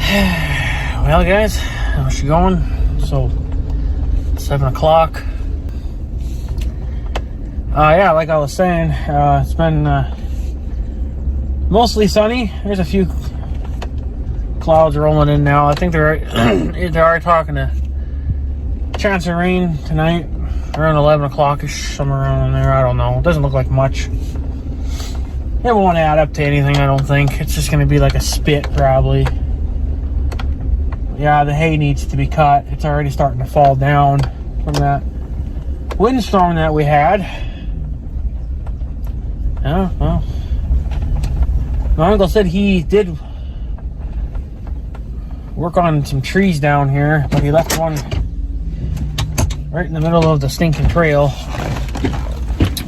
Well, guys, how's she going? So, 7 o'clock. Yeah, like I was saying, it's been mostly sunny. There's a few clouds rolling in now. I think they're talking to chance of rain tonight around 11 o'clock-ish, somewhere around there. I don't know. It doesn't look like much. It won't add up to anything, I don't think. It's just going to be like a spit, probably. Yeah, the hay needs to be cut. It's already starting to fall down from that windstorm that we had. Yeah, well, my uncle said he did work on some trees down here, but he left one right in the middle of the stinking trail.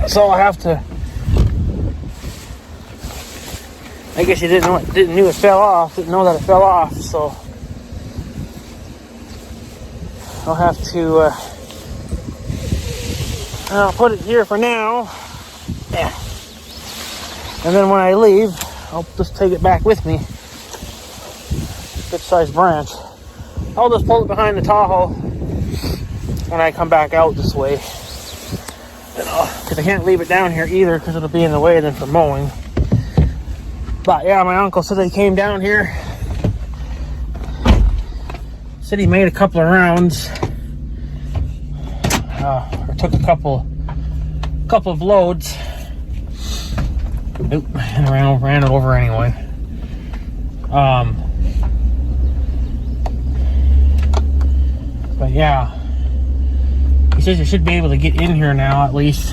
So I have to, I guess he didn't know it fell off, didn't know that it fell off, so I'll have to I'll put it here for now. Yeah. And then when I leave, I'll just take it back with me. Good sized branch. I'll just pull it behind the Tahoe when I come back out this way. Because I can't leave it down here either because it'll be in the way then for mowing. But yeah, my uncle said he came down here. Said he made a couple of rounds. Or took a couple of loads. Nope, and ran it over anyway. But yeah, he says you should be able to get in here now at least.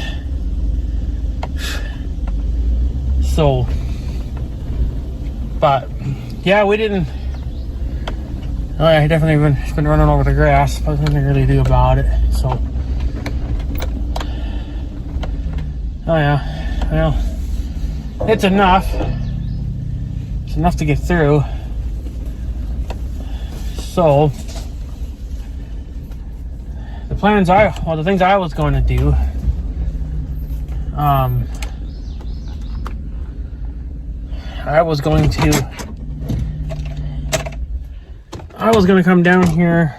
So, but yeah, we didn't. Oh yeah, he definitely been running over the grass, but nothing to really do about it. So, oh yeah, well. It's enough. It's enough to get through. So, the things I was going to do, I was going to come down here.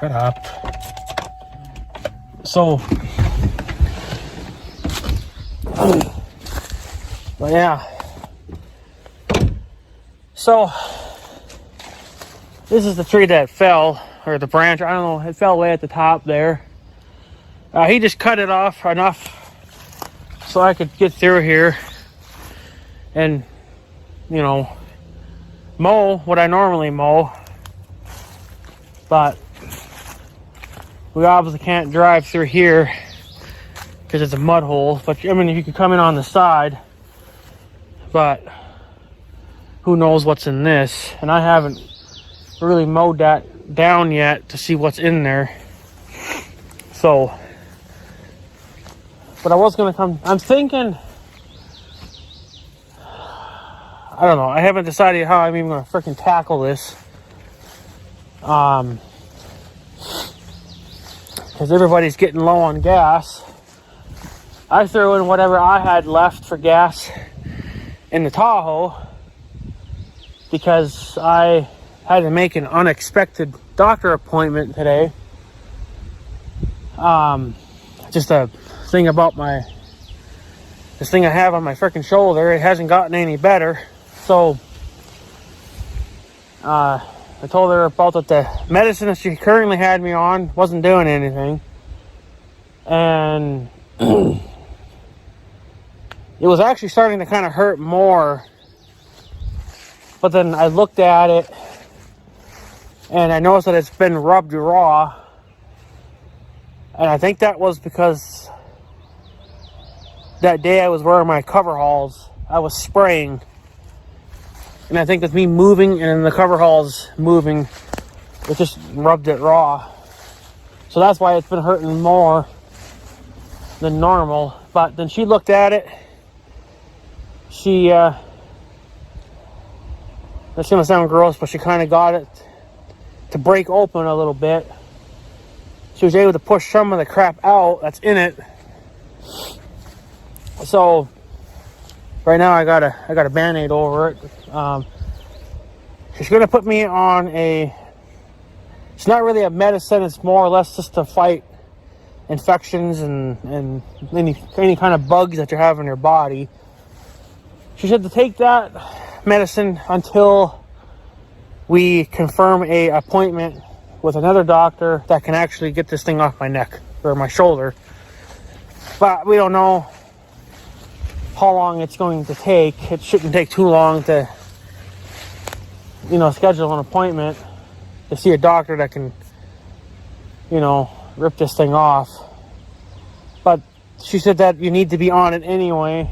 Shut up. So, but yeah, so this is the tree that fell, or the branch, I don't know, it fell way at the top there. He just cut it off enough so I could get through here and, you know, mow what I normally mow. But we obviously can't drive through here because it's a mud hole. But I mean, if you could come in on the side, but who knows what's in this. And I haven't really mowed that down yet to see what's in there. So, but I was gonna come, I'm thinking, I don't know, I haven't decided how I'm even gonna freaking tackle this. Because everybody's getting low on gas. I threw in whatever I had left for gas in the Tahoe because I had to make an unexpected doctor appointment today. Just a thing about this thing I have on my freaking shoulder. It hasn't gotten any better. So I told her about that the medicine that she currently had me on wasn't doing anything. And it was actually starting to kind of hurt more. But then I looked at it and I noticed that it's been rubbed raw. And I think that was because that day I was wearing my coveralls, I was spraying. And I think with me moving and the coveralls moving, it just rubbed it raw. So that's why it's been hurting more than normal. But then she looked at it. She, that's gonna sound gross, but she kind of got it to break open a little bit. She was able to push some of the crap out that's in it. So right now I got a Band-Aid over it. she's going to put me on it's not really a medicine, it's more or less just to fight infections and any kind of bugs that you have in your body. She said to take that medicine until we confirm a appointment with another doctor that can actually get this thing off my neck or my shoulder. But we don't know how long it's going to take. It shouldn't take too long to, schedule an appointment to see a doctor that can, rip this thing off. But she said that you need to be on it anyway,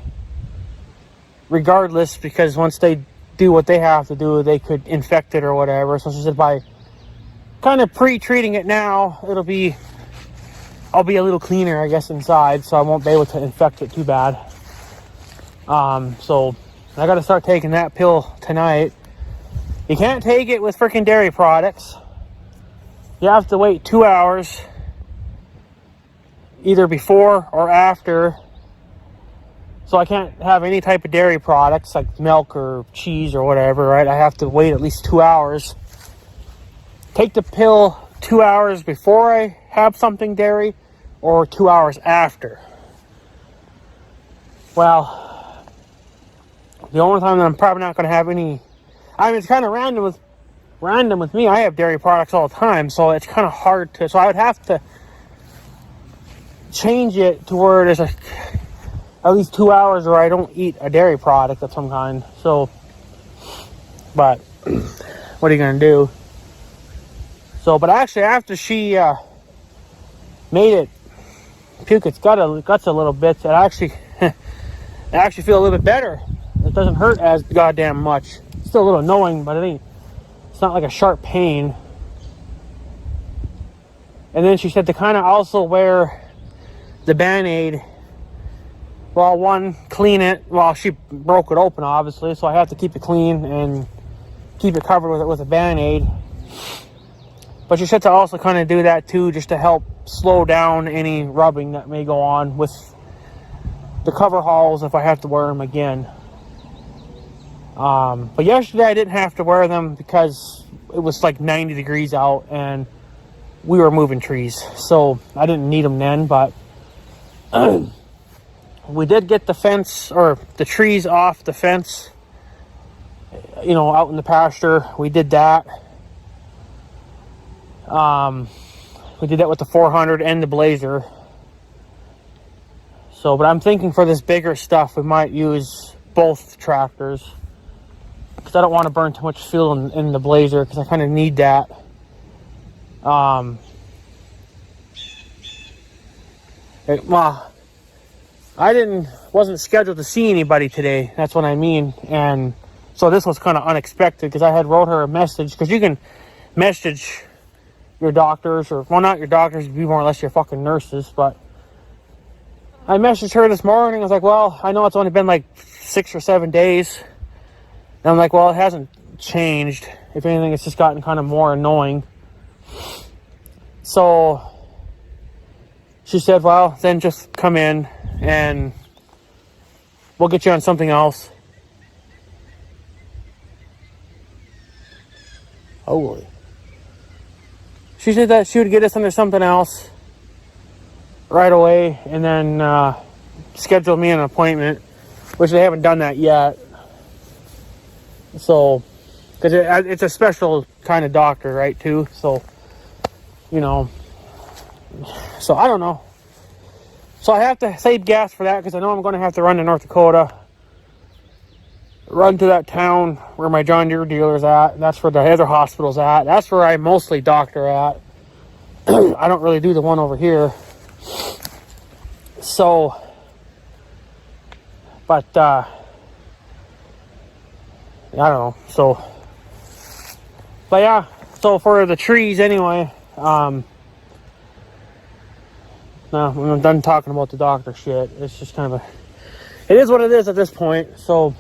regardless, because once they do what they have to do, they could infect it or whatever. So she said by kind of pre-treating it now, I'll be a little cleaner, I guess, inside, so I won't be able to infect it too bad. So I got to start taking that pill tonight. You can't take it with freaking dairy products. You have to wait 2 hours, either before or after. So I can't have any type of dairy products like milk or cheese or whatever, right? I have to wait at least 2 hours. Take the pill 2 hours before I have something dairy or 2 hours after. Well, the only time that I'm probably not going to have any... it's kind of random with me. I have dairy products all the time, so it's kind of hard to... So I would have to change it to where there's at least 2 hours where I don't eat a dairy product of some kind. So, but what are you going to do? So, but actually, after she made it puke its guts a little bit, I actually feel a little bit better. It doesn't hurt as goddamn much. It's still a little annoying, but it's not like a sharp pain. And then she said to kind of also wear the Band-Aid. Well, one, clean it. Well, she broke it open, obviously, so I have to keep it clean and keep it covered with a Band-Aid. But she said to also kind of do that too, just to help slow down any rubbing that may go on with the cover halls if I have to wear them again. But yesterday I didn't have to wear them because it was like 90 degrees out and we were moving trees. So I didn't need them then, but we did get the fence or the trees off the fence, out in the pasture. We did that. We did that with the 400 and the Blazer. So, but I'm thinking for this bigger stuff, we might use both tractors. Because I don't want to burn too much fuel in the Blazer, because I kind of need that. Well, I wasn't scheduled to see anybody today. That's what I mean. And so this was kind of unexpected, because I had wrote her a message, because you can message your doctors, or, well, not your doctors, it'd be more or less your fucking nurses, but I messaged her this morning. I was like, well, I know it's only been like 6 or 7 days. And I'm like, well, it hasn't changed. If anything, it's just gotten kind of more annoying. So she said, well, then just come in and we'll get you on something else. Holy. She said that she would get us under something else right away and then schedule me an appointment, which they haven't done that yet. So, because it's a special kind of doctor, right, too? So, so I don't know. So I have to save gas for that, because I know I'm going to have to run to North Dakota, run to that town where my John Deere dealer's at. That's where the other hospital's at. That's where I mostly doctor at. I don't really do the one over here. So, but, I don't know. So, but yeah, so for the trees anyway, no, I'm done talking about the doctor shit. It's just kind of it is what it is at this point. So,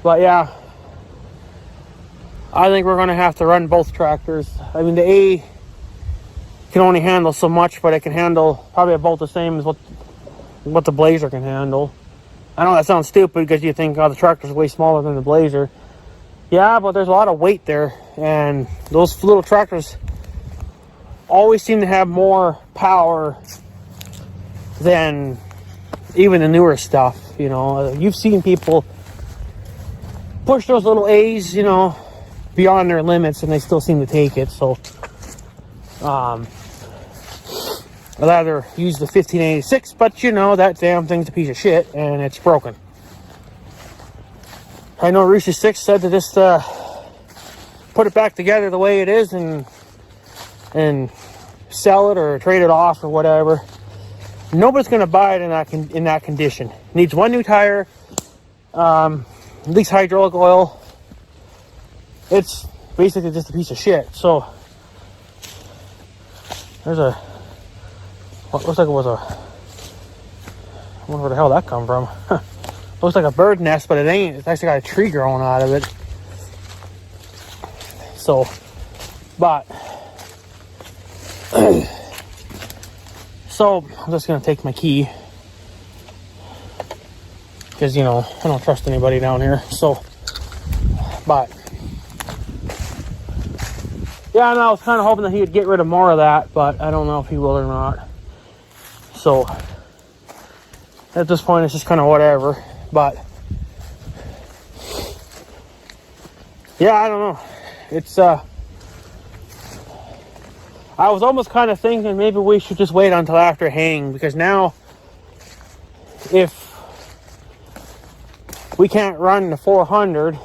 but yeah, I think we're going to have to run both tractors. I mean, the A can only handle so much, but it can handle probably about the same as what the Blazer can handle. I know that sounds stupid because you think, oh, the tractor's way smaller than the Blazer. Yeah, but there's a lot of weight there, and those little tractors always seem to have more power than even the newer stuff. You know, you've seen people push those little A's, you know, beyond their limits, and they still seem to take it. So, I'd rather use the 1586, but you know, that damn thing's a piece of shit, and it's broken. I know Rishi 6 said to just put it back together the way it is and sell it or trade it off or whatever. Nobody's going to buy it in that condition. Needs one new tire, leaks hydraulic oil. It's basically just a piece of shit. So there's what looks like it was I wonder where the hell that come from. Looks like a bird nest, but it ain't. It's actually got a tree growing out of it. So, but so I'm just gonna take my key because, you know, I don't trust anybody down here. So, but yeah, and I was kind of hoping that he would get rid of more of that, but I don't know if he will or not. So at this point, it's just kind of whatever. But yeah, I don't know. It's I was almost kind of thinking maybe we should just wait until after haying, because now if we can't run the 400,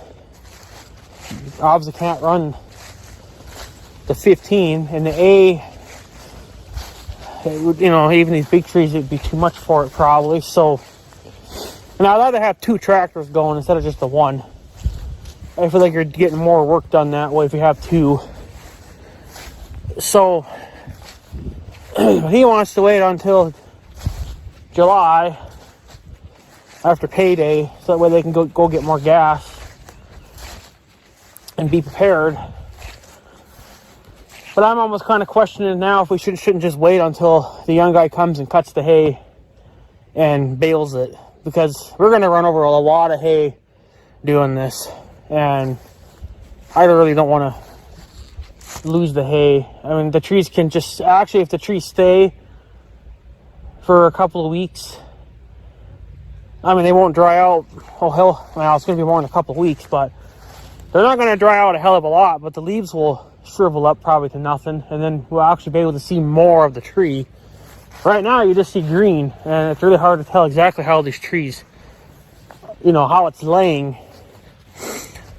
obviously can't run the 15, and the A, it would, you know, even these big trees, it'd be too much for it probably. So, and I'd rather have two tractors going instead of just the one. I feel like you're getting more work done that way if you have two. So he wants to wait until July after payday, so that way they can go get more gas and be prepared. But I'm almost kind of questioning now if we shouldn't just wait until the young guy comes and cuts the hay and bales it, because we're going to run over a lot of hay doing this, and I really don't want to lose the hay. I mean, the trees can just, actually, if the trees stay for a couple of weeks, I mean, they won't dry out. Oh, hell, well, it's going to be more than a couple of weeks, but they're not going to dry out a hell of a lot, but the leaves will shrivel up probably to nothing, and then we'll actually be able to see more of the tree. Right now, you just see green, and it's really hard to tell exactly how these trees, you know, how it's laying.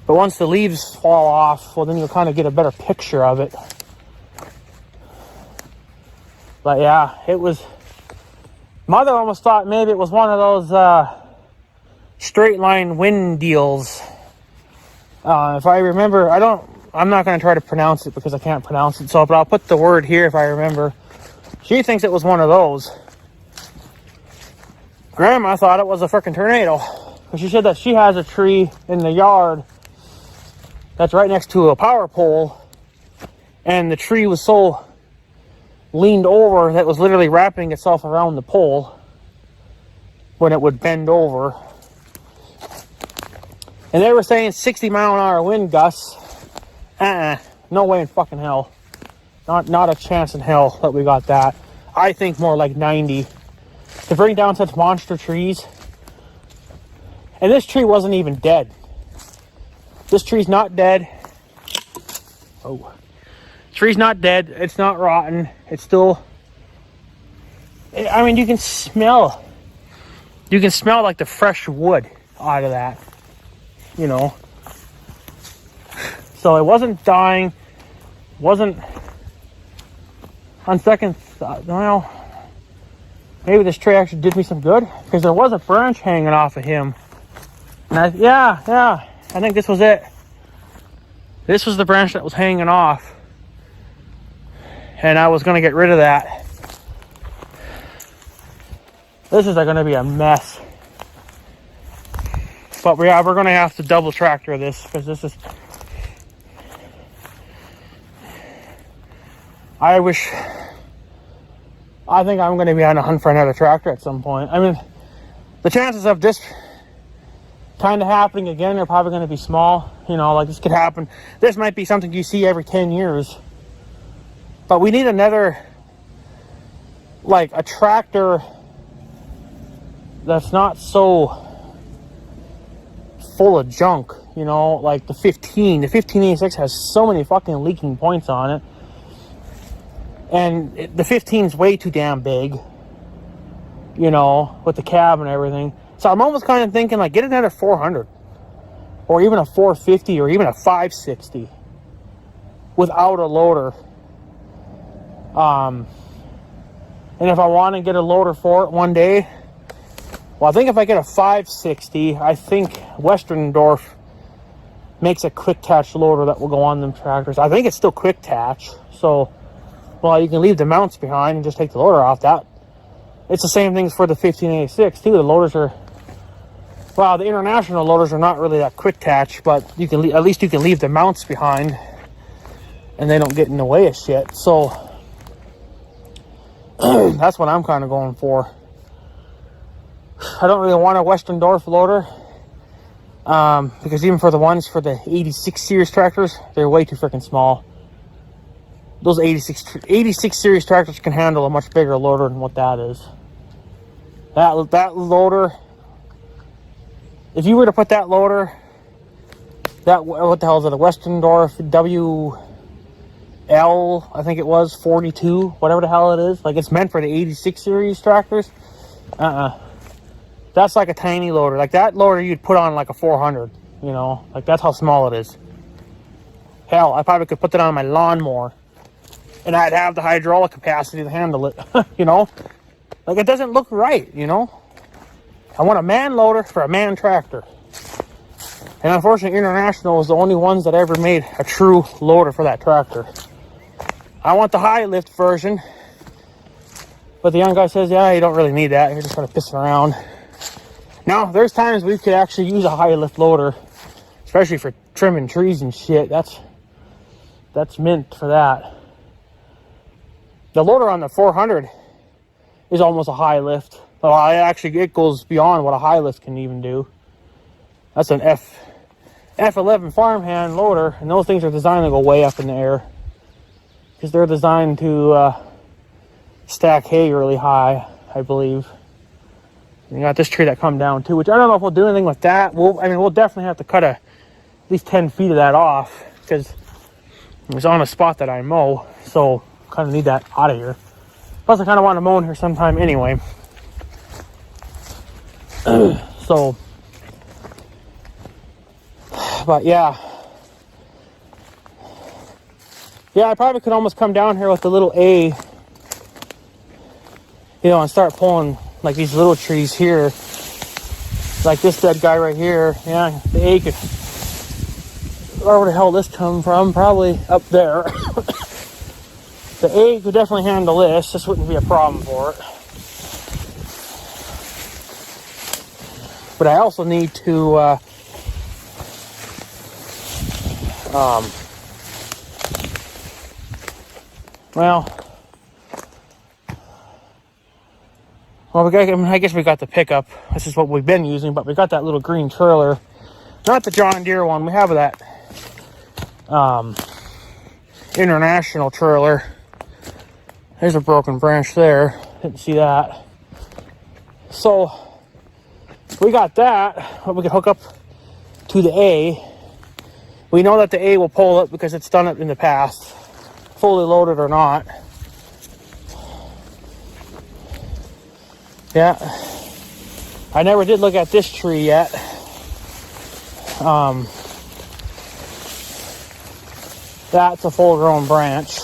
But once the leaves fall off, well, then you'll kind of get a better picture of it. But yeah, it was, Mother almost thought maybe it was one of those straight line wind deals. If I remember, I'm not going to try to pronounce it because I can't pronounce it, but I'll put the word here if I remember. She thinks it was one of those. Grandma thought it was a freaking tornado. She said that she has a tree in the yard that's right next to a power pole, and the tree was so leaned over that it was literally wrapping itself around the pole when it would bend over. And they were saying 60-mile-an-hour wind gusts. No way in fucking hell. Not a chance in hell that we got that. I think more like 90. To bring down such monster trees. And this tree wasn't even dead. This tree's not dead. Oh. Tree's not dead. It's not rotten. It's still, I mean, you can smell like the fresh wood out of that, you know. So it wasn't dying, wasn't, on second thought, well, maybe this tree actually did me some good, because there was a branch hanging off of him. And yeah, I think this was it. This was the branch that was hanging off. And I was going to get rid of that. This is going to be a mess. But we're going to have to double tractor this, because this is, I think I'm going to be on a hunt for another tractor at some point. I mean, the chances of this kind of happening again. They're probably going to be small. You know, like this could happen. This might be something you see every 10 years. But we need another, like a tractor that's not so full of junk, you know, like the 1586 has so many fucking leaking points on it, and the 15's way too damn big, you know, with the cab and everything. So I'm almost kind of thinking like get another 400 or even a 450 or even a 560 without a loader. And if I want to get a loader for it one day, well, I think if I get a 560, I think Westerndorf makes a quick attach loader that will go on them tractors. I think it's still quick attach. So, well, you can leave the mounts behind and just take the loader off that. It's the same things for the 1586 too. The loaders are, well, the international loaders are not really that quick attach, but you can at least you can leave the mounts behind and they don't get in the way of shit. So that's what I'm kind of going for. I don't really want a Westerndorf loader because even for the ones for the 86 series tractors, they're way too freaking small. Those 86 series tractors can handle a much bigger loader than what that is. That loader, if you were to put that loader, what the hell is it, a Westerndorf WL, I think it was, 42, whatever the hell it is. Like, it's meant for the 86 series tractors. That's like a tiny loader. Like that loader you'd put on like a 400, you know, like that's how small it is. Hell, I probably could put that on my lawnmower and I'd have the hydraulic capacity to handle it, you know, like it doesn't look right, you know. I want a man loader for a man tractor. And unfortunately, International is the only ones that ever made a true loader for that tractor. I want the high lift version, but the young guy says, yeah, you don't really need that. You're just kind of pissing around. Now, there's times we could actually use a high lift loader, especially for trimming trees and shit. That's meant for that. The loader on the 400 is almost a high lift. Well, actually, it goes beyond what a high lift can even do. That's an F11 farmhand loader, and those things are designed to go way up in the air because they're designed to stack hay really high, I believe. You got this tree that come down too, which I don't know if we'll do anything with that. We'll definitely have to cut at least 10 feet of that off because it's on a spot that I mow, so kind of need that out of here. Plus, I kind of want to mow in here sometime anyway. So, but yeah, I probably could almost come down here with the little A, you know, and start pulling like these little trees here, like this dead guy right here. Yeah, the A could, where the hell this come from? Probably up there. The A could definitely handle this. This wouldn't be a problem for it. But I also need to I guess we got the pickup. This is what we've been using, but we got that little green trailer. Not the John Deere one. We have that International trailer. There's a broken branch there. Didn't see that. So we got that. We can hook up to the A. We know that the A will pull it because it's done it in the past, fully loaded or not. Yeah, I never did look at this tree yet. That's a full-grown branch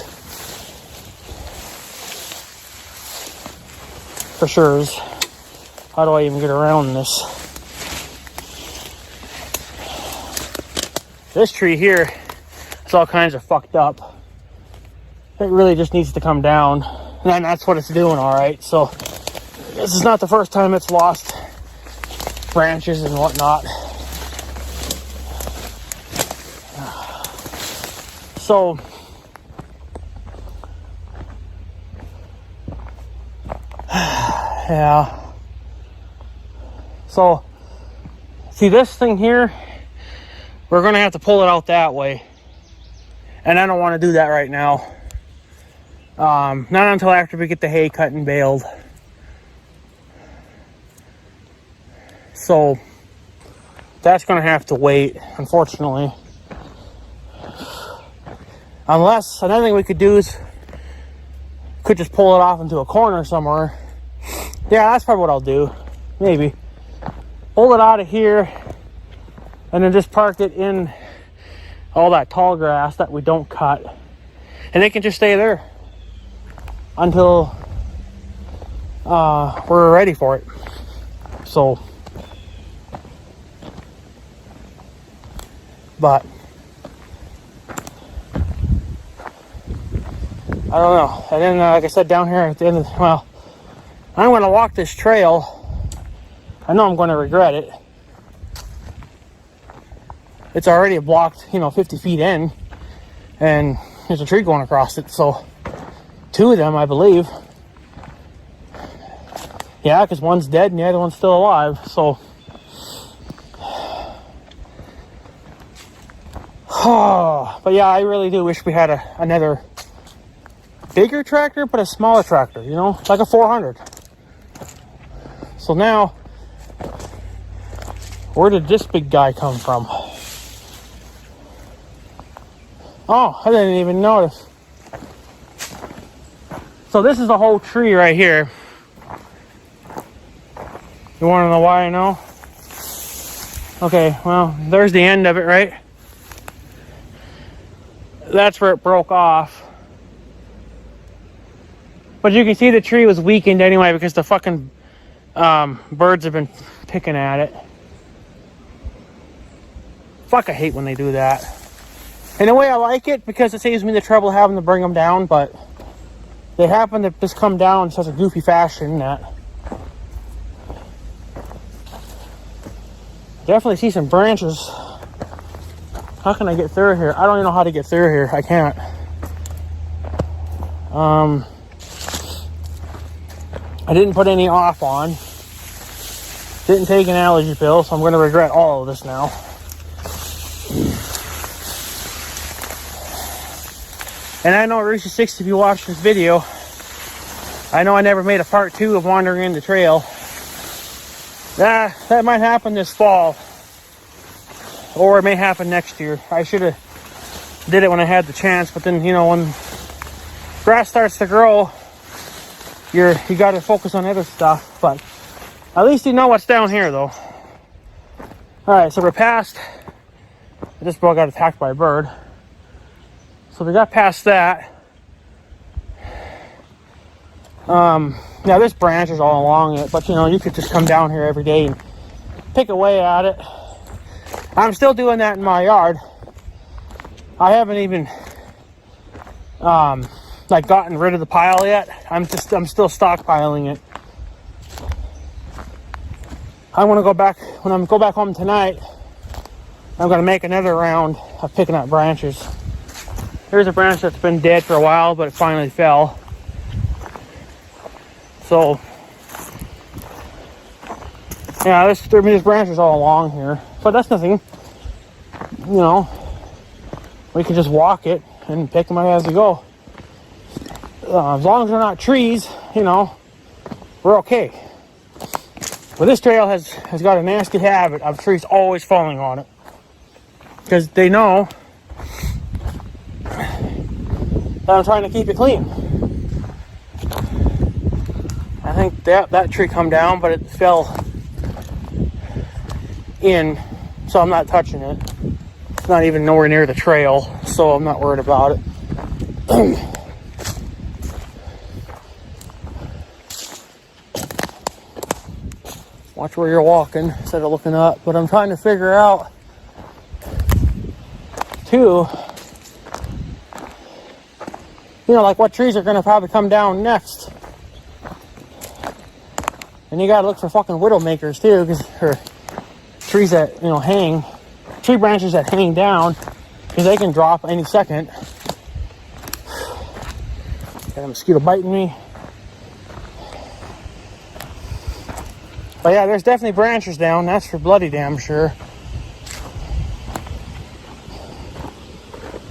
for sure. How do I even get around this? This tree here is all kinds of fucked up. It really just needs to come down, and that's what it's doing. All right, so this is not the first time it's lost branches and whatnot. So yeah, so See this thing here, we're gonna have to pull it out that way. And I don't want to do that right now. Not until after we get the hay cut and baled. So that's gonna have to wait, unfortunately. Unless, another thing we could do is, could just pull it off into a corner somewhere. Yeah, that's probably what I'll do. Maybe. Pull it out of here, and then just park it in all that tall grass that we don't cut. And it can just stay there until we're ready for it. So, but I don't know. And then, like I said, down here at the end of the, well, I'm going to walk this trail. I know I'm going to regret it. It's already blocked, 50 feet in, and there's a tree going across it. So 2 of them, I believe. Yeah, because one's dead and the other one's still alive. So, but yeah, I really do wish we had another bigger tractor, but a smaller tractor, like a 400. So now, where did this big guy come from? Oh, I didn't even notice. So this is the whole tree right here. You want to know why I know? Okay, well, there's the end of it, right? That's where it broke off. But you can see the tree was weakened anyway because the fucking birds have been picking at it. Fuck, I hate when they do that. In a way, I like it because it saves me the trouble having to bring them down, but they happen to just come down in such a goofy fashion that definitely see some branches. How can I get through here? I don't even know how to get through here. I can't. I didn't put any off on. Didn't take an allergy pill, so I'm going to regret all of this now. And I know Reese60, if you watch this video, I know I never made a part 2 of wandering in the trail. That might happen this fall. Or it may happen next year. I should have did it when I had the chance, but then, when grass starts to grow, you got to focus on other stuff. But at least you know what's down here, though. Alright, so we're past. This bug got attacked by a bird. So we got past that. Now there's branches all along it, but you could just come down here every day and pick away at it. I'm still doing that in my yard. I haven't even gotten rid of the pile yet. I'm still stockpiling it. I want to go back when I go back home tonight. I'm going to make another round of picking up branches. Here's a branch that's been dead for a while, but it finally fell. So, yeah, there's branches all along here. But that's nothing. We can just walk it and pick them up as we go. As long as they're not trees, we're okay. But this trail has got a nasty habit of trees always falling on it. Because they know that I'm trying to keep it clean. I think that tree come down, but it fell in, so I'm not touching it. It's not even nowhere near the trail, so I'm not worried about it. Watch where you're walking instead of looking up. But I'm trying to figure out, too, what trees are going to probably come down next. And you got to look for fucking widowmakers, too, or trees that, hang, tree branches that hang down, because they can drop any second. Got a mosquito biting me. But yeah, there's definitely branches down. That's for bloody damn sure.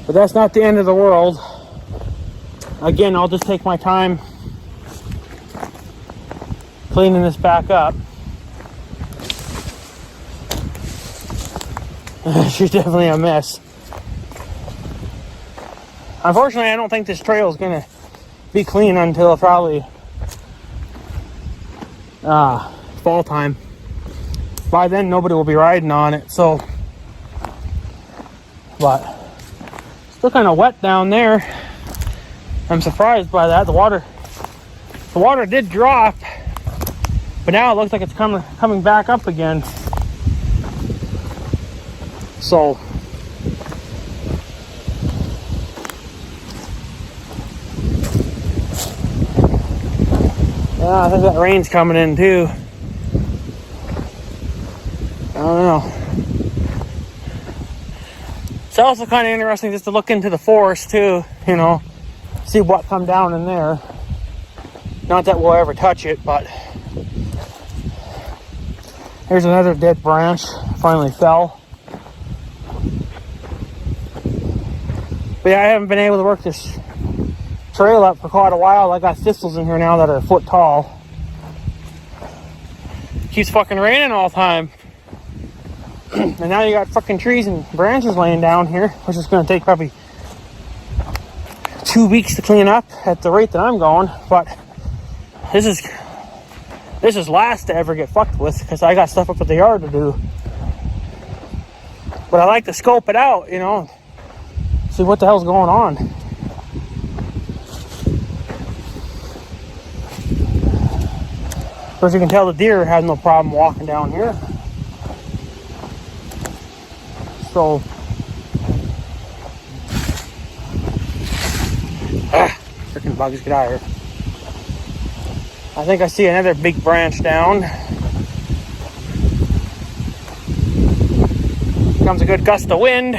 But that's not the end of the world. Again, I'll just take my time cleaning this back up. She's definitely a mess. Unfortunately, I don't think this trail is going to be clean until probably fall time. By then, nobody will be riding on it. So, but still kind of wet down there. I'm surprised by that. The water did drop, but now it looks like it's coming back up again. So yeah, I think that rain's coming in too. I don't know. It's also kind of interesting just to look into the forest too, you know, see what come down in there. Not that we'll ever touch it, but here's another dead branch. Finally fell. But yeah, I haven't been able to work this trail up for quite a while. I got thistles in here now that are a foot tall. Keeps fucking raining all the time. And now you got fucking trees and branches laying down here, which is going to take probably 2 weeks to clean up at the rate that I'm going. But this is last to ever get fucked with, because I got stuff up at the yard to do. But I like to scope it out, you know, see what the hell's going on. Of course, you can tell the deer have no problem walking down here. So, freaking bugs, get out of here. I think I see another big branch down. Comes a good gust of wind.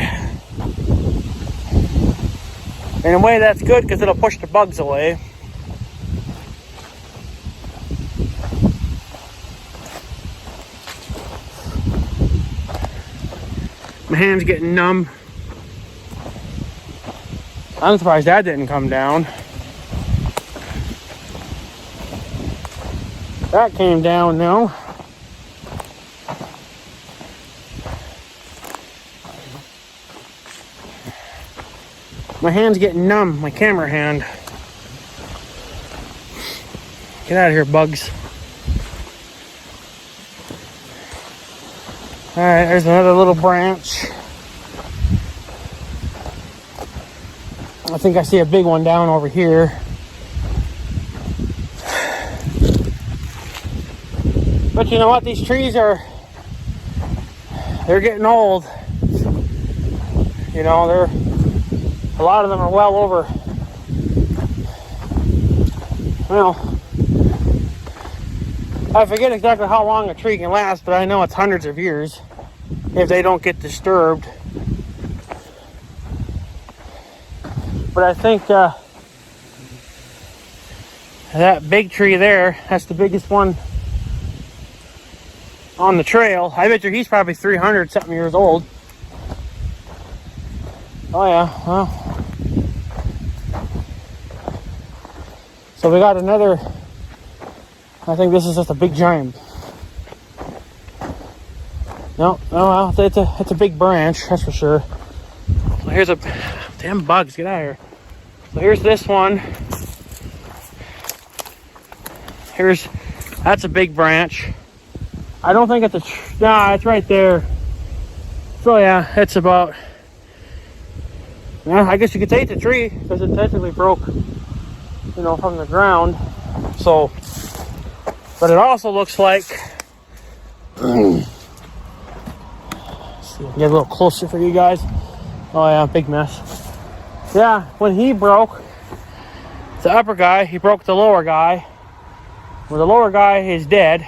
In a way, that's good because it'll push the bugs away. My hand's getting numb. I'm surprised that didn't come down. That came down now. My hand's getting numb, my camera hand. Get out of here, bugs. Alright, there's another little branch. I think I see a big one down over here. But you know what? These trees they're getting old. You know, a lot of them are well over, well, I forget exactly how long a tree can last, but I know it's hundreds of years if they don't get disturbed. But I think that big tree there, that's the biggest one on the trail. I bet you he's probably 300 something years old. Oh yeah, well. So we got another, I think this is just a big giant. No, well, it's a big branch, that's for sure. So here's a, damn bugs, get out of here. So here's this one. That's a big branch. I don't think it's nah, it's right there. So yeah, it's about, well, I guess you could say it's a tree because it technically broke, you know, from the ground. So, but it also looks like, let's see, get a little closer for you guys. Oh yeah, big mess. Yeah, when he broke the upper guy, he broke the lower guy. Well, the lower guy is dead.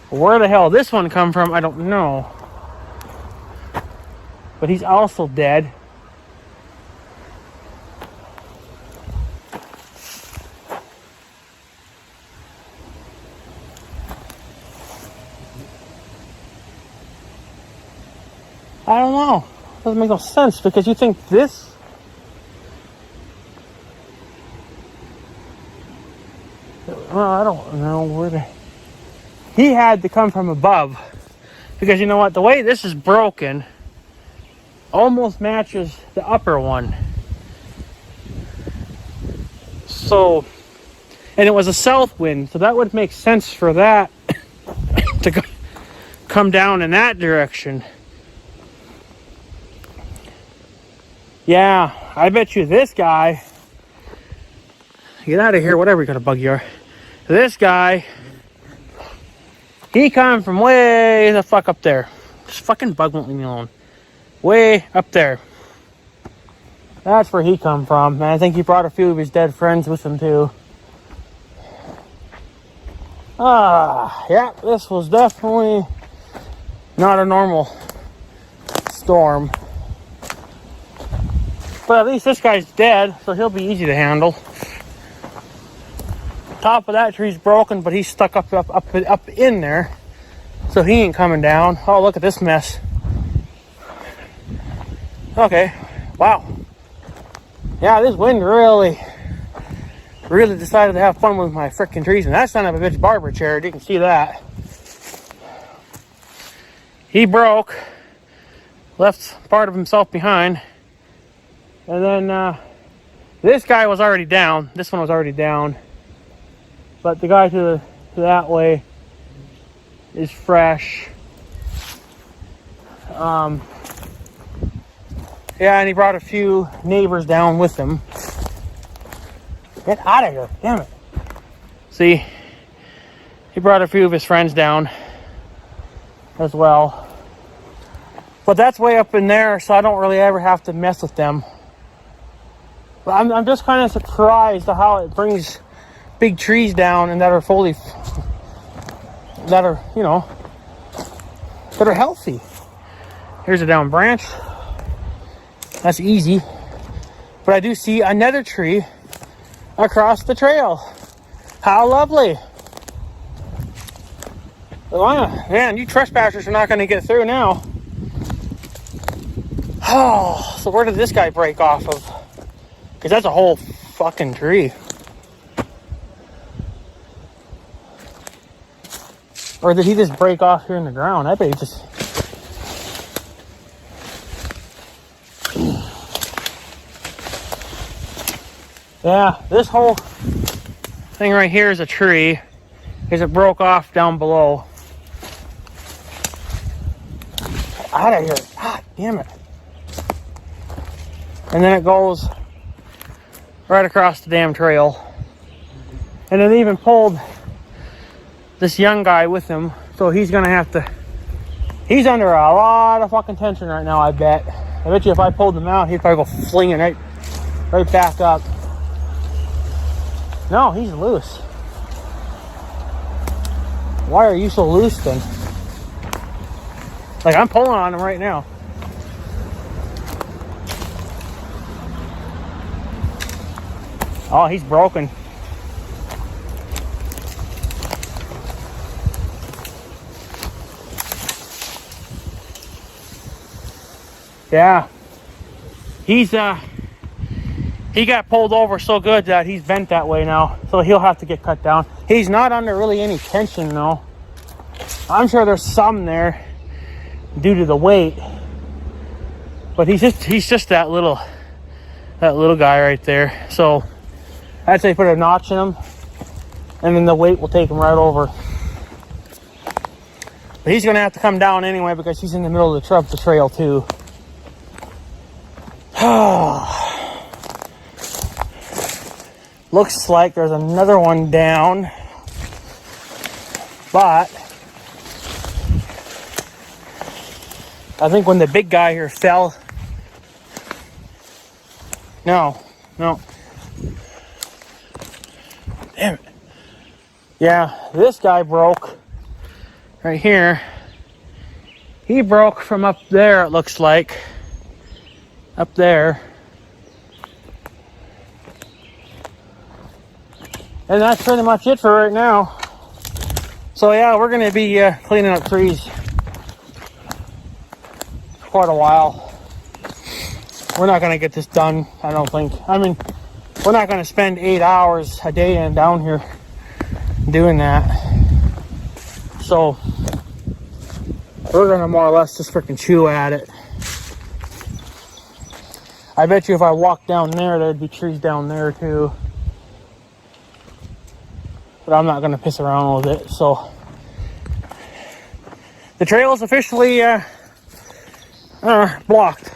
Where the hell this one come from, I don't know. But he's also dead. I don't know. Doesn't make no sense because you think this. Well, I don't know where the. He had to come from above because you know what? The way this is broken almost matches the upper one. So, and it was a south wind, so that would make sense for that to come down in that direction. Yeah, I bet you this guy, get out of here, whatever kind of bug you are. This guy, he come from way the fuck up there. This fucking bug won't leave me alone. Way up there. That's where he come from. And I think he brought a few of his dead friends with him too. Yeah, this was definitely not a normal storm. But at least this guy's dead, so he'll be easy to handle. Top of that tree's broken, but he's stuck up in there. So he ain't coming down. Oh, look at this mess. Okay, wow. Yeah, this wind really decided to have fun with my frickin' trees. And that son of a bitch barber chair, you can see that. He broke, left part of himself behind. And then this guy was already down. This one was already down. But the guy to that way is fresh. Yeah, and he brought a few neighbors down with him. Get out of here, damn it. See, he brought a few of his friends down as well. But that's way up in there, so I don't really ever have to mess with them. But I'm just kind of surprised at how it brings big trees down and that are fully, that are, you know, that are healthy. Here's a down branch. That's easy. But I do see another tree across the trail. How lovely. Well, man, you trespassers are not going to get through now. Oh, so where did this guy break off of? Because that's a whole fucking tree. Or did he just break off here in the ground? I bet he just... Yeah, this whole thing right here is a tree because it broke off down below. Out of here. God damn it. And then it goes right across the damn trail. And it even pulled this young guy with him. So he's going to have to... He's under a lot of fucking tension right now, I bet. I bet you if I pulled him out, he'd probably go flinging right back up. No, he's loose. Why are you so loose then? Like, I'm pulling on him right now. Oh, he's broken. Yeah. He got pulled over so good that he's bent that way now. So he'll have to get cut down. He's not under really any tension though. I'm sure there's some there due to the weight. But he's just that little guy right there. So I'd say put a notch in him and then the weight will take him right over. But he's gonna have to come down anyway because he's in the middle of the trail too. Looks like there's another one down, but I think when the big guy here fell, no, damn it. Yeah, this guy broke right here. He broke from up there, it looks like, up there. And that's pretty much it for right now. So yeah, we're going to be cleaning up trees. quite a while. We're not going to get this done, I don't think. I mean, we're not going to spend 8 hours a day and down here doing that. So we're going to more or less just freaking chew at it. I bet you if I walked down there, there'd be trees down there too. But I'm not going to piss around with it. So the trail is officially blocked.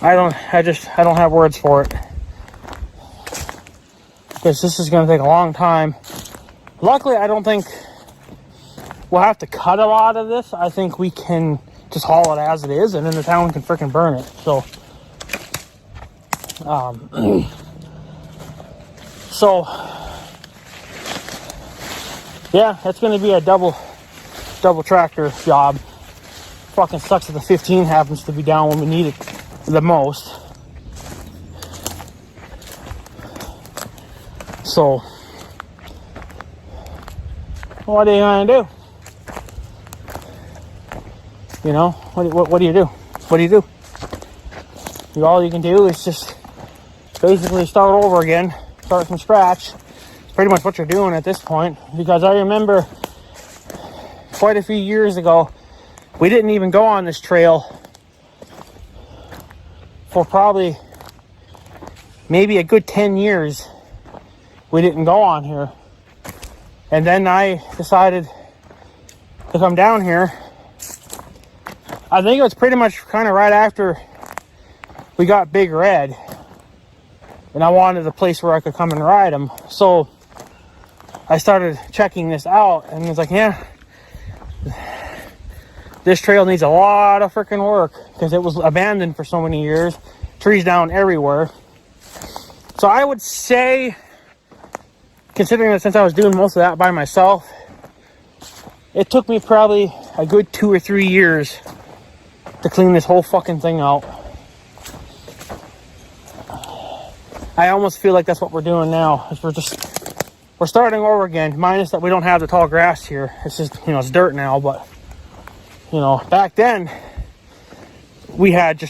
I don't have words for it. Because this is going to take a long time. Luckily, I don't think we'll have to cut a lot of this. I think we can just haul it as it is, and then the town can freaking burn it. So, yeah, it's going to be a double tractor job. Fucking sucks that the 15 happens to be down when we need it the most. So, what are you gonna do? You know, what do you do? What do you do? All you can do is just basically start over again, start from scratch. It's pretty much what you're doing at this point. Because I remember quite a few years ago, we didn't even go on this trail for probably maybe a good 10 years. We didn't go on here. And then I decided to come down here. I think it was pretty much kind of right after we got Big Red. And I wanted a place where I could come and ride them. So I started checking this out, and it was like, yeah, this trail needs a lot of freaking work because it was abandoned for so many years. Trees down everywhere. So I would say, considering that since I was doing most of that by myself, it took me probably a good 2 or 3 years to clean this whole fucking thing out. I almost feel like that's what we're doing now. Is we're starting over again, minus that we don't have the tall grass here. It's just, it's dirt now, but back then we had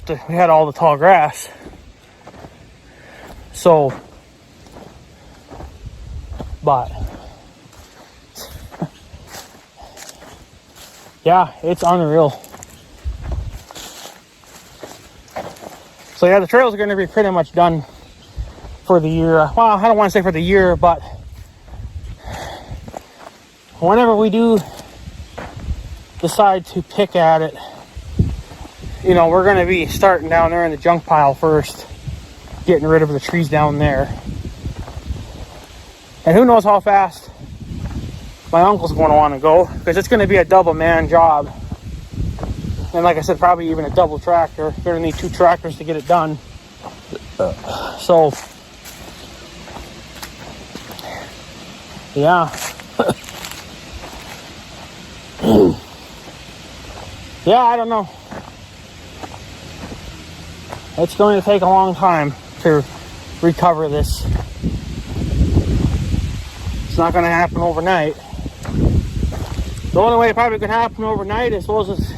all the tall grass. So, but yeah, it's unreal. So yeah, the trails are going to be pretty much done for the year. Well, I don't want to say for the year, but whenever we do decide to pick at it, we're going to be starting down there in the junk pile first, getting rid of the trees down there. And who knows how fast my uncle's going to want to go, because it's going to be a double man job. And like I said, probably even a double tractor. You're going to need 2 tractors to get it done. So, yeah. Yeah, I don't know. It's going to take a long time to recover this. It's not going to happen overnight. The only way it probably could happen overnight is suppose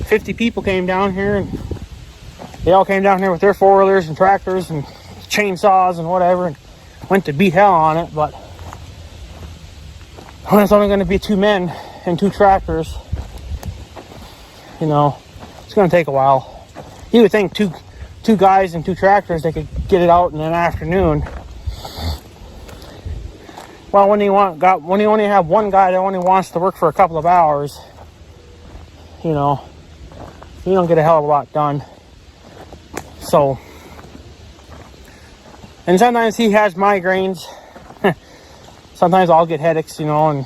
50 people came down here, and they all came down here with their 4-wheelers and tractors and chainsaws and whatever, and went to beat hell on it. But when it's only going to be 2 men and 2 tractors, it's going to take a while. You would think two guys and 2 tractors, they could get it out in an afternoon. Well, when you only have one guy that only wants to work for a couple of hours, you don't get a hell of a lot done. So, and sometimes he has migraines. Sometimes I'll get headaches, and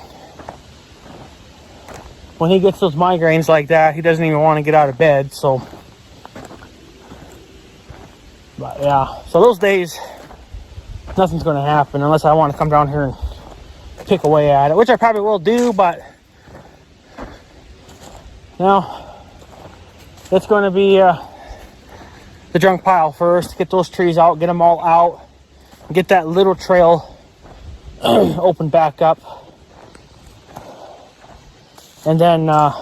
when he gets those migraines like that, he doesn't even want to get out of bed. So, but yeah, so those days, nothing's going to happen unless I want to come down here and pick away at it, which I probably will do, but it's going to be the junk pile first. Get those trees out, get them all out, get that little trail open back up. And then, yeah,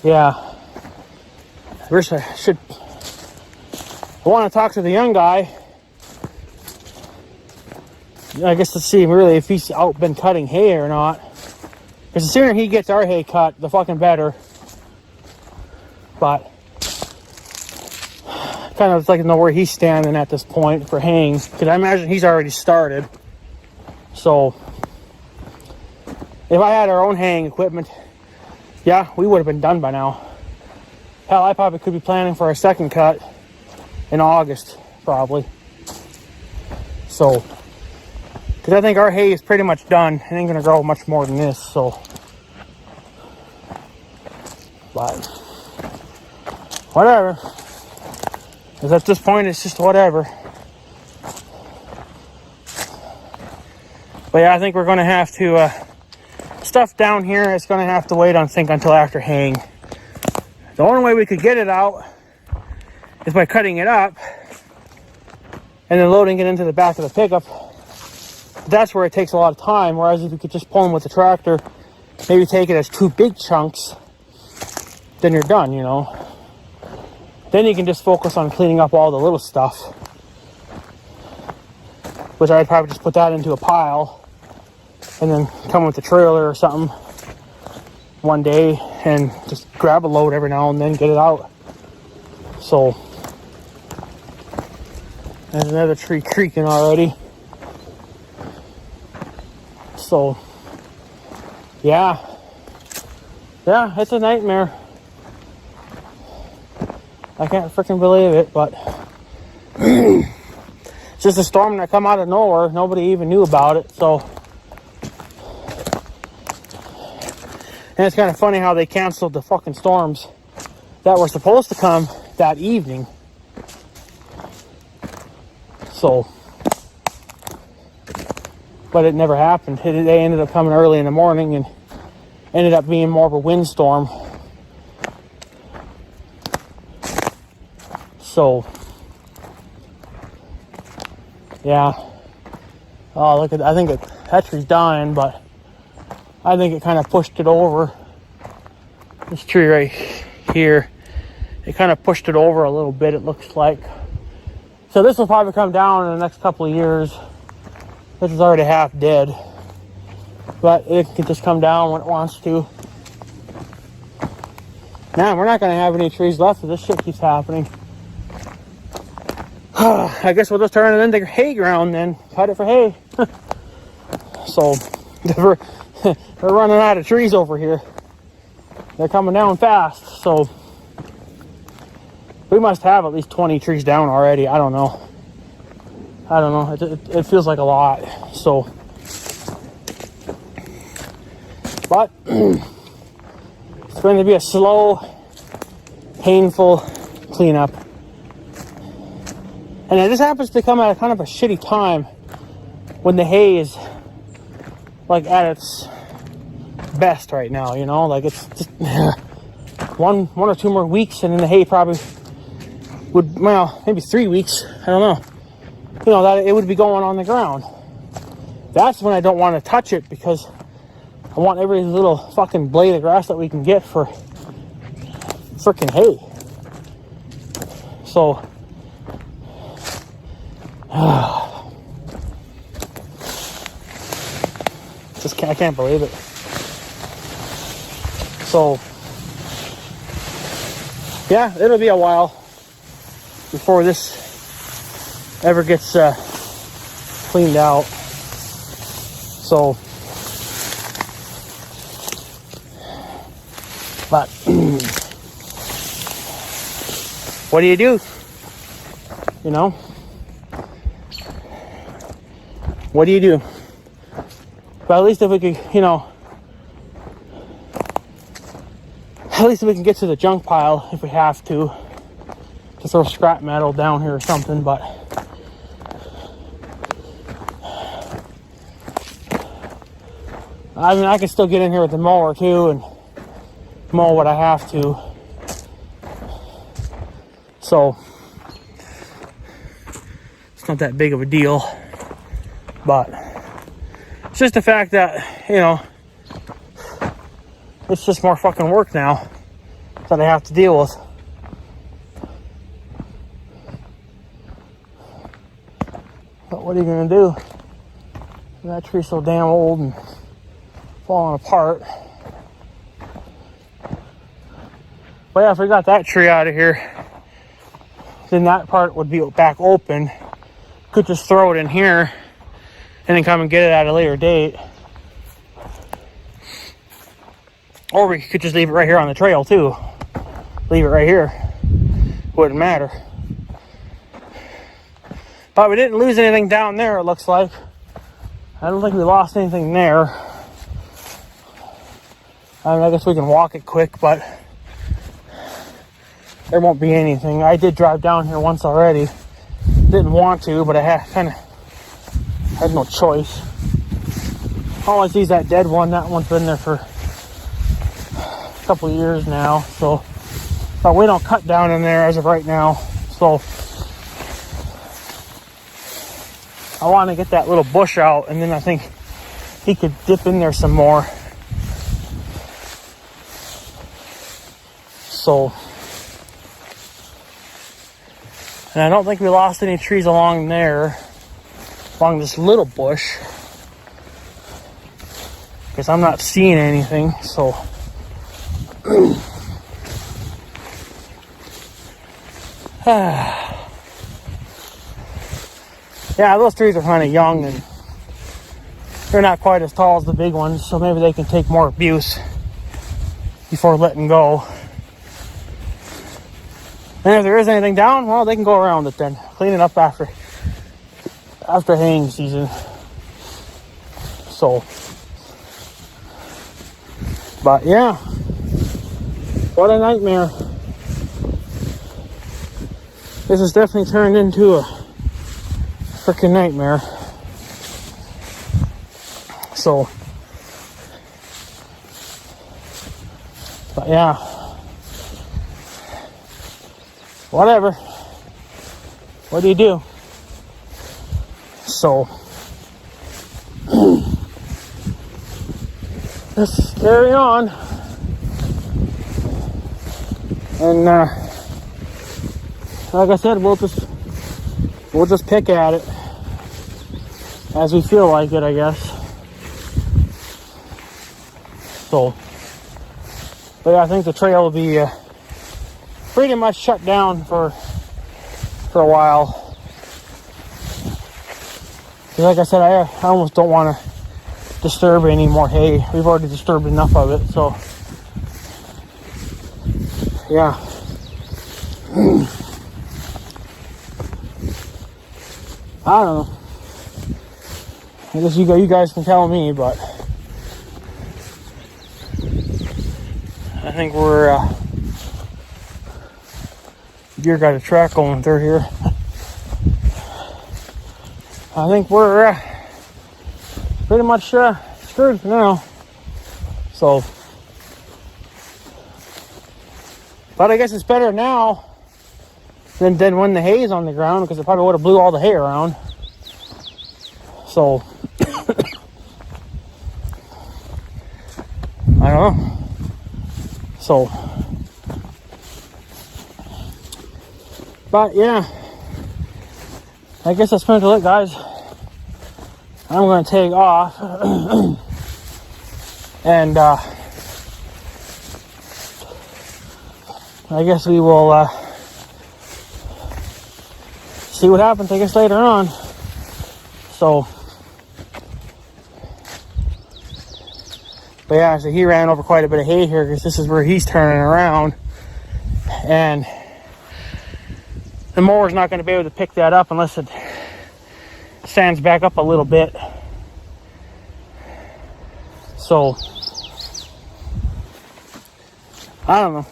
I wish I want to talk to the young guy, I guess, to see really if he's out been cutting hay or not. Because the sooner he gets our hay cut, the fucking better. But kind of like to know where he's standing at this point for haying, because I imagine he's already started. So if I had our own haying equipment, yeah, we would have been done by now. Hell, I probably could be planning for a second cut in August, probably. So, because I think our hay is pretty much done. It ain't gonna grow much more than this, so. But whatever. Because at this point, it's just whatever. But yeah, I think we're gonna have to, stuff down here, it's gonna have to wait, I think, until after haying. The only way we could get it out is by cutting it up and then loading it into the back of the pickup. That's where it takes a lot of time, whereas if you could just pull them with the tractor, maybe take it as 2 big chunks, then you're done, you know. Then you can just focus on cleaning up all the little stuff, which I'd probably just put that into a pile and then come with the trailer or something one day and just grab a load every now and then, get it out. So there's another tree creaking already. So yeah, it's a nightmare. I can't freaking believe it, but it's just a storm that come out of nowhere. Nobody even knew about it. So, and it's kind of funny how they canceled the fucking storms that were supposed to come that evening. So, but it never happened. They ended up coming early in the morning and ended up being more of a windstorm. So, yeah. Oh, look at, I think that tree's dying, but I think it kind of pushed it over. This tree right here, it kind of pushed it over a little bit, it looks like. So this will probably come down in the next couple of years. This is already half dead, but it can just come down when it wants to. Man, we're not going to have any trees left if this shit keeps happening. I guess we'll just turn it into hay ground then. Cut it for hay. So, we're running out of trees over here. They're coming down fast, so we must have at least 20 trees down already. I don't know. It feels like a lot. So, but it's going to be a slow, painful cleanup. And it just happens to come at a kind of a shitty time when the hay is like at its best right now, you know, like it's just one or 2 more weeks and then the hay probably would, well, maybe 3 weeks, I don't know, you know, that it would be going on the ground. That's when I don't want to touch it, because I want every little fucking blade of grass that we can get for freaking hay. So I can't believe it. So yeah, it'll be a while before this ever gets cleaned out. So, but what do? You know, what do you do? But at least if we could, you know, at least if we can get to the junk pile if we have to throw scrap metal down here or something. But I mean, I can still get in here with the mower too and mow what I have to. So it's not that big of a deal. But it's just the fact that, you know, it's just more fucking work now that I have to deal with. But what are you gonna do? That tree's so damn old and falling apart. But yeah, if we got that tree out of here, then that part would be back open. Could just throw it in here and then come and get it at a later date. Or we could just leave it right here on the trail too. Leave it right here. Wouldn't matter. But we didn't lose anything down there, it looks like. I don't think we lost anything there. I guess we can walk it quick, but there won't be anything. I did drive down here once already. Didn't want to, but I had no choice. All I see is that dead one. That one's been there for a couple of years now. So, but we don't cut down in there as of right now. So I want to get that little bush out, and then I think he could dip in there some more. So, and I don't think we lost any trees along there, along this little bush, because I'm not seeing anything. So yeah, those trees are kind of young and they're not quite as tall as the big ones, so maybe they can take more abuse before letting go. And if there is anything down, well, they can go around it then. Clean it up after haying season. So, but yeah, what a nightmare. This has definitely turned into a freaking nightmare. So, but yeah, whatever. What do you do? So, let's carry on. And like I said, we'll just pick at it as we feel like it, I guess. So, but yeah, I think the trail will be pretty much shut down for a while. Like I said, I almost don't want to disturb any more hay. We've already disturbed enough of it, so yeah. I don't know. I guess you guys can tell me, but I think we're deer got a track going through here. I think we're pretty much screwed for now. So, but I guess it's better now than when the hay is on the ground, because it probably would have blew all the hay around. So I don't know. So, but yeah, I guess that's going to do it, guys. I'm going to take off and I guess we will see what happens, I guess, later on. So, but yeah, so he ran over quite a bit of hay here, because this is where he's turning around, and the mower's not going to be able to pick that up unless it stands back up a little bit. So, I don't know.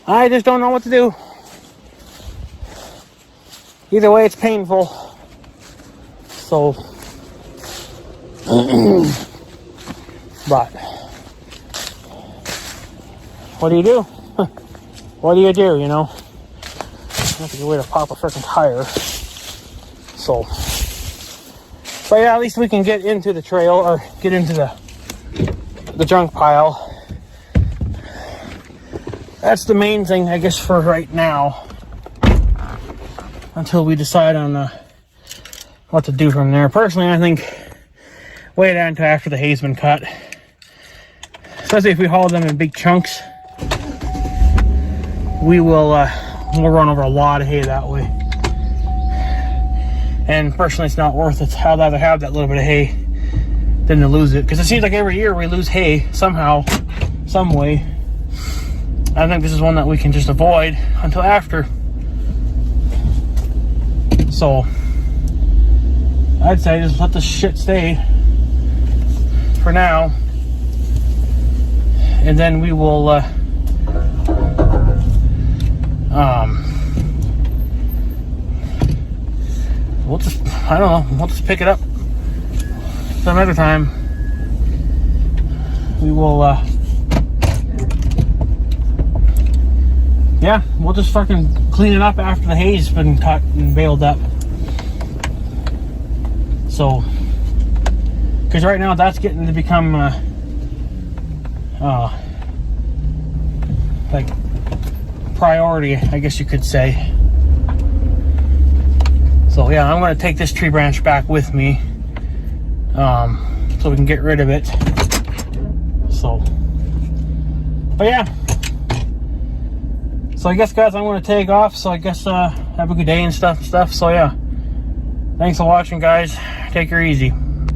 I just don't know what to do. Either way, it's painful. So, but what do you do? What do you do, you know? That's a good way to pop a freaking tire. So, But yeah, at least we can get into the trail or get into the junk pile. That's the main thing, I guess, for right now. Until we decide on what to do from there. Personally, I think wait until after the hay's been cut. Especially if we haul them in big chunks. We'll run over a lot of hay that way. And personally, it's not worth it. I'd rather have that little bit of hay than to lose it. Because it seems like every year we lose hay somehow, some way. I think this is one that we can just avoid until after. So, I'd say just let this shit stay for now. And then we will, we'll just, I don't know, we'll just pick it up some other time. We will, yeah, we'll just fucking clean it up after the hay's been cut and baled up. So, because right now that's getting to become, like, priority, I guess you could say. So yeah, I'm going to take this tree branch back with me, so we can get rid of it. So, but yeah. So I guess, guys, I'm going to take off. So I guess have a good day and stuff. So yeah, thanks for watching, guys. Take her easy.